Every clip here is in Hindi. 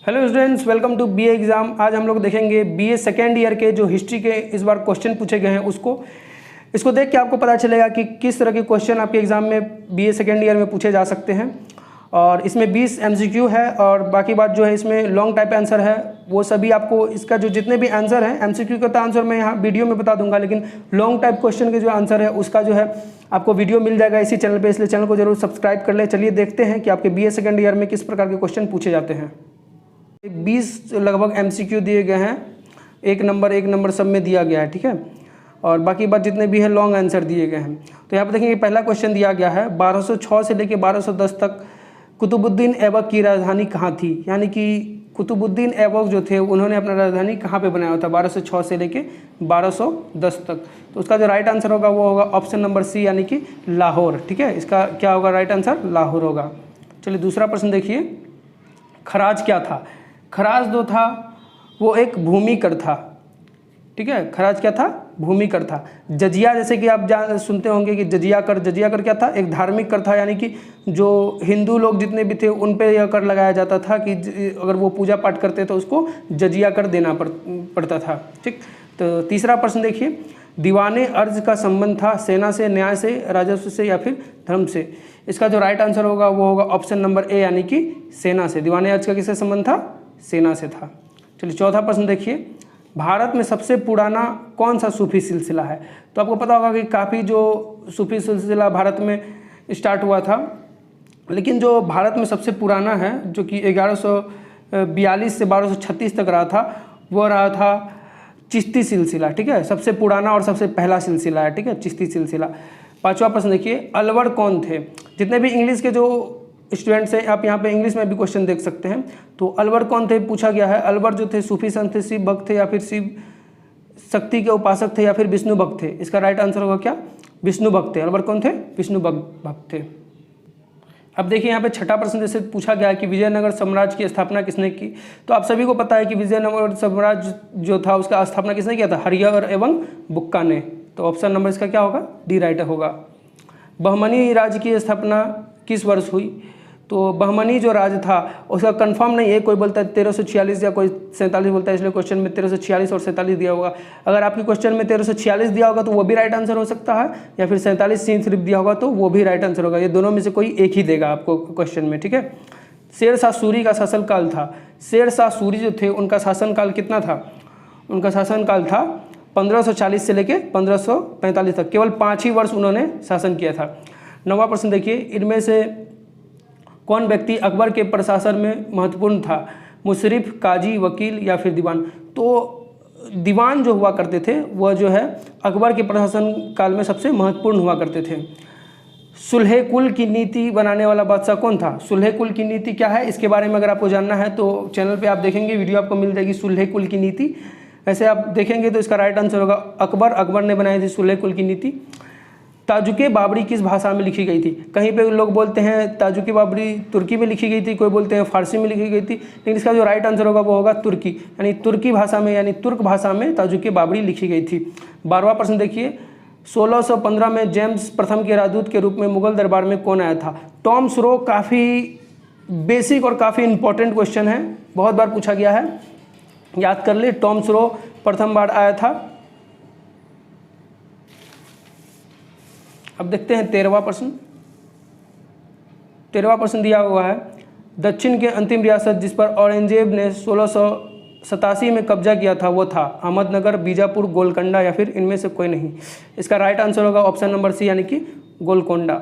Hello students, welcome to BA exam. आज हम लोग देखेंगे बीए सेकेंड ईयर के जो हिस्ट्री के इस बार क्वेश्चन पूछे गए हैं इसको देख के आपको पता चलेगा कि किस तरह के क्वेश्चन आपके एग्ज़ाम में बीए सेकेंड ईयर में पूछे जा सकते हैं। और इसमें 20 एमसीक्यू है और बाकी बात जो है इसमें लॉन्ग टाइप आंसर है। वो सभी आपको इसका जो जितने भी आंसर हैं, एमसीक्यू का तो आंसर मैं यहाँ वीडियो में बता दूंगा, लेकिन लॉन्ग टाइप क्वेश्चन के जो आंसर है उसका जो है आपको वीडियो मिल जाएगा इसी चैनल पे, इसलिए चैनल को जरूर सब्सक्राइब कर ले। चलिए देखते हैं कि आपके बीए सेकेंड ईयर में किस प्रकार के क्वेश्चन पूछे जाते हैं। 20 लगभग एमसीक्यू दिए गए हैं, एक नंबर सब में दिया गया है, ठीक है। और बाकी बात जितने भी हैं लॉन्ग आंसर दिए गए हैं। तो यहाँ पर देखेंगे पहला क्वेश्चन दिया गया है 1206 से लेकर 1210 तक कुतुबुद्दीन ऐबक की राजधानी कहाँ थी। यानी कि कुतुबुद्दीन ऐबक जो थे उन्होंने अपना राजधानी कहाँ पे बनाया था 1206 से लेके 1210 तक। तो उसका जो राइट आंसर होगा वो होगा ऑप्शन नंबर सी, यानी कि लाहौर, ठीक है। इसका क्या होगा राइट आंसर, लाहौर होगा। चलिए दूसरा प्रश्न देखिए, खराज क्या था। खराज जो था वो एक भूमि कर था, ठीक है। खराज क्या था, भूमि कर था। जजिया जैसे कि आप सुनते होंगे कि जजिया कर क्या था, एक धार्मिक कर था। यानी कि जो हिंदू लोग जितने भी थे उन पे यह कर लगाया जाता था कि अगर वो पूजा पाठ करते तो उसको जजिया कर देना पड़ता था, ठीक। तो तीसरा प्रश्न देखिए, दीवाने अर्ज का संबंध था सेना से, न्याय से, राजस्व से या फिर धर्म से। इसका जो राइट आंसर होगा वो होगा ऑप्शन नंबर ए, यानी कि सेना से। दीवाने अर्ज का किससे संबंध था, सेना से था। चलिए चौथा प्रश्न देखिए, भारत में सबसे पुराना कौन सा सूफी सिलसिला है। तो आपको पता होगा कि काफ़ी जो सूफी सिलसिला भारत में स्टार्ट हुआ था, लेकिन जो भारत में सबसे पुराना है जो कि 1142 से 1236 तक रहा था, वो रहा था चिश्ती सिलसिला, ठीक है। सबसे पुराना और सबसे पहला सिलसिला है, ठीक है, चिश्ती सिलसिला। पांचवा प्रश्न देखिए, अलवर कौन थे। जितने भी इंग्लिश के जो स्टूडेंट्स हैं आप यहाँ पे इंग्लिश में भी क्वेश्चन देख सकते हैं। तो अलवर कौन थे पूछा गया है। अलवर जो थे सूफी संत थे, शिव भक्त थे या फिर शिव शक्ति के उपासक थे या फिर विष्णु भक्त थे। इसका राइट आंसर होगा क्या, विष्णु भक्त थे। अलवर कौन थे, विष्णु भक्त थे। अब देखिए यहाँ पे छठा प्रश्न जैसे पूछा गया है कि विजयनगर साम्राज्य की स्थापना किसने की। तो आप सभी को पता है कि विजयनगर साम्राज्य जो था उसका स्थापना किसने किया था, हरिहर एवं बुक्का ने। तो ऑप्शन नंबर इसका क्या होगा, डी राइट होगा। बहमनी राज्य की स्थापना किस वर्ष हुई। तो बहमनी जो राज था उसका कंफर्म नहीं है, कोई बोलता है 1346 या कोई 47 बोलता है, इसलिए क्वेश्चन में 1346 और 47 दिया होगा। अगर आपके क्वेश्चन में 1346 दिया होगा तो वो भी राइट आंसर हो सकता है, या फिर 47 सिर्फ दिया होगा तो वो भी राइट आंसर होगा। ये दोनों में से कोई एक ही देगा आपको क्वेश्चन में, ठीक है। शेर शाह सूरी का शासनकाल था। शेर शाह सूरी जो थे उनका शासनकाल कितना था, उनका शासनकाल था 1540 से लेके 1545 तक। केवल 5 ही वर्ष उन्होंने शासन किया था। नौवां प्रश्न देखिए, इनमें से कौन व्यक्ति अकबर के प्रशासन में महत्वपूर्ण था। मुशरिफ, काजी, वकील या फिर दीवान। तो दीवान जो हुआ करते थे वह जो है अकबर के प्रशासन काल में सबसे महत्वपूर्ण हुआ करते थे। सुलह कुल की नीति बनाने वाला बादशाह कौन था। सुलह कुल की नीति क्या है, इसके बारे में अगर आपको जानना है तो चैनल पे आप देखेंगे, वीडियो आपको मिल जाएगी सुलह कुल की नीति। ऐसे आप देखेंगे तो इसका राइट आंसर होगा अकबर ने बनाई थी सुलह कुल की नीति। ताजुके बाबरी किस भाषा में लिखी गई थी। कहीं पे लोग बोलते हैं ताजुके बाबरी तुर्की में लिखी गई थी, कोई बोलते हैं फारसी में लिखी गई थी, लेकिन इसका जो राइट आंसर होगा वो होगा तुर्की, यानी तुर्की भाषा में, यानी तुर्क भाषा में ताजुके बाबरी लिखी गई थी। 12वां प्रश्न देखिए, 1615 में जेम्स प्रथम के राजदूत के रूप में मुगल दरबार में कौन आया था। टॉम स्रो काफ़ी बेसिक और काफ़ी इंपॉर्टेंट क्वेश्चन है, बहुत बार पूछा गया है, याद कर ले। टॉम स्रो प्रथम बार आया था। अब देखते हैं 13वां प्रश्न। 13वां प्रश्न दिया हुआ है, दक्षिण के अंतिम रियासत जिस पर औरंगजेब ने 1687 में कब्जा किया था वो था अहमदनगर, बीजापुर, गोलकोंडा या फिर इनमें से कोई नहीं। इसका राइट आंसर होगा ऑप्शन नंबर सी, यानी कि गोलकोंडा।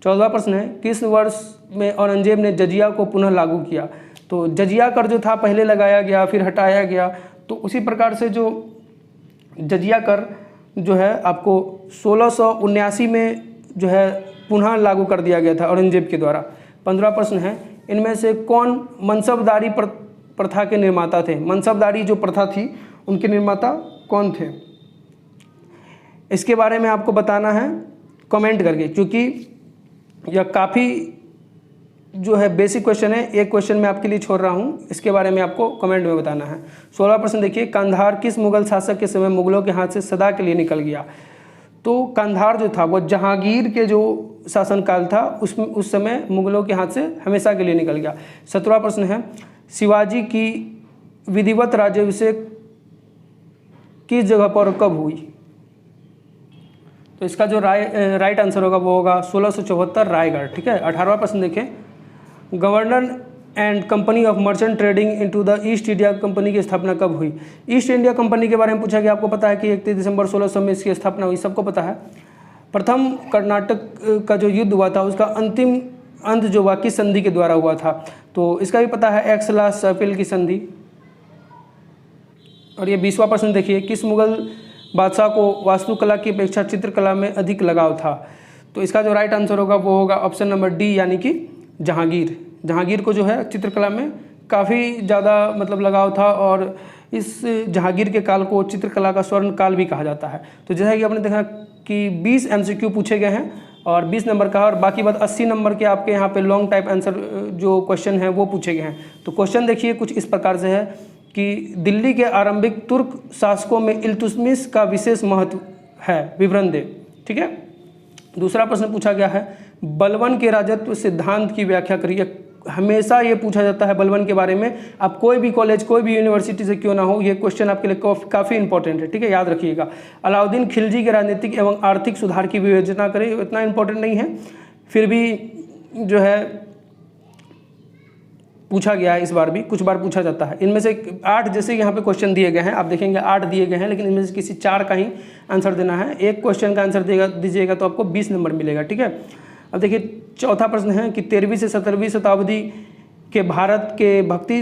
14वां प्रश्न है, किस वर्ष में औरंगजेब ने जजिया को पुनः लागू किया। तो जजिया कर जो था पहले लगाया गया फिर हटाया गया, तो उसी प्रकार से जो जजिया कर जो है आपको 1679 में जो है पुनः लागू कर दिया गया था औरंगजेब के द्वारा। 15वां प्रश्न है, इनमें से कौन मनसबदारी प्रथा के निर्माता थे। मनसबदारी जो प्रथा थी उनके निर्माता कौन थे, इसके बारे में आपको बताना है कमेंट करके, क्योंकि यह काफ़ी जो है बेसिक क्वेश्चन है। एक क्वेश्चन मैं आपके लिए छोड़ रहा हूँ, इसके बारे में आपको कमेंट में बताना है। 16वां प्रश्न देखिए, कंधार किस मुगल शासक के समय मुगलों के हाथ से सदा के लिए निकल गया। तो कंधार जो था वो जहांगीर के जो शासनकाल था उस समय मुगलों के हाथ से हमेशा के लिए निकल गया। 17वां प्रश्न है, शिवाजी की विधिवत राज्याभिषेक किस जगह पर कब हुई? तो इसका जो राइट आंसर होगा वो होगा 1674 रायगढ़। ठीक है। 18वां प्रश्न देखें, governor and company of merchant trading into the east India company की स्थापना कब हुई? ईस्ट इंडिया कंपनी के बारे में पूछा गया। आपको पता है कि 31 दिसंबर 1600 में इसकी स्थापना हुई, सबको पता है। प्रथम कर्नाटक का जो युद्ध हुआ था उसका अंतिम अंत जो हुआ किस संधि के द्वारा हुआ था? तो इसका भी पता है, एक्सला सर्पिल की संधि। और ये 20वां प्रश्न देखिए, किस मुगल बादशाह को वास्तुकला की अपेक्षा चित्रकला में अधिक लगाव था? तो इसका जो राइट आंसर होगा वो होगा ऑप्शन नंबर डी, यानी कि जहांगीर। जहांगीर को जो है चित्रकला में काफ़ी ज़्यादा मतलब लगाव था, और इस जहांगीर के काल को चित्रकला का स्वर्ण काल भी कहा जाता है। तो जैसा कि आपने देखा कि 20 MCQ पूछे गए हैं और 20 नंबर का, और बाकी बात 80 नंबर के आपके यहाँ पे लॉन्ग टाइप आंसर जो क्वेश्चन है वो पूछे गए हैं। तो क्वेश्चन देखिए कुछ इस प्रकार से है कि दिल्ली के आरंभिक तुर्क शासकों में इल्तुतमिश का विशेष महत्व है, विवरण दे। ठीक है। दूसरा प्रश्न पूछा गया है, बलबन के राजत्व सिद्धांत की व्याख्या करिए। हमेशा ये पूछा जाता है बलबन के बारे में, आप कोई भी कॉलेज कोई भी यूनिवर्सिटी से क्यों ना हो, ये क्वेश्चन आपके लिए काफ़ी इंपॉर्टेंट है। ठीक है, याद रखिएगा। अलाउद्दीन खिलजी के राजनीतिक एवं आर्थिक सुधार की विवेचना करें। इतना इंपॉर्टेंट नहीं है, फिर भी जो है पूछा गया है, इस बार भी कुछ बार पूछा जाता है। इनमें से 8 जैसे यहाँ पे क्वेश्चन दिए गए हैं, आप देखेंगे 8 दिए गए हैं, लेकिन इनमें से किसी 4 का ही आंसर देना है। एक क्वेश्चन का आंसर दीजिएगा तो आपको 20 नंबर मिलेगा। ठीक है। अब देखिए चौथा प्रश्न है कि 13वीं से 17वीं शताब्दी के भारत के भक्ति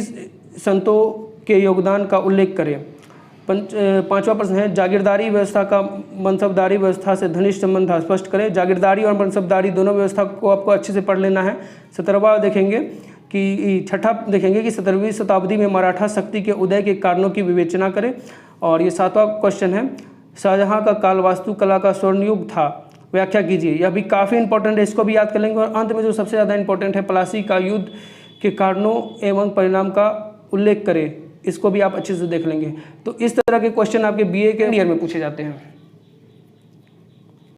संतों के योगदान का उल्लेख करें। 5वां प्रश्न है, जागीरदारी व्यवस्था का मनसबदारी व्यवस्था से घनिष्ठ संबंध स्पष्ट करें। जागीरदारी और मनसबदारी दोनों व्यवस्था को आपको अच्छे से पढ़ लेना है। 17वां देखेंगे कि छठा देखेंगे कि 17वीं शताब्दी में मराठा शक्ति के उदय के कारणों की विवेचना करें। और ये 7वां क्वेश्चन है, शाहजहां का काल वास्तुकला का स्वर्णयुग था, व्याख्या कीजिए। यह भी काफ़ी इंपॉर्टेंट है, इसको भी याद कर लेंगे। और अंत में जो सबसे ज़्यादा इंपॉर्टेंट है, प्लासी का युद्ध के कारणों एवं परिणाम का उल्लेख करें। इसको भी आप अच्छे से देख लेंगे। तो इस तरह के क्वेश्चन आपके BA के ईयर में पूछे जाते हैं।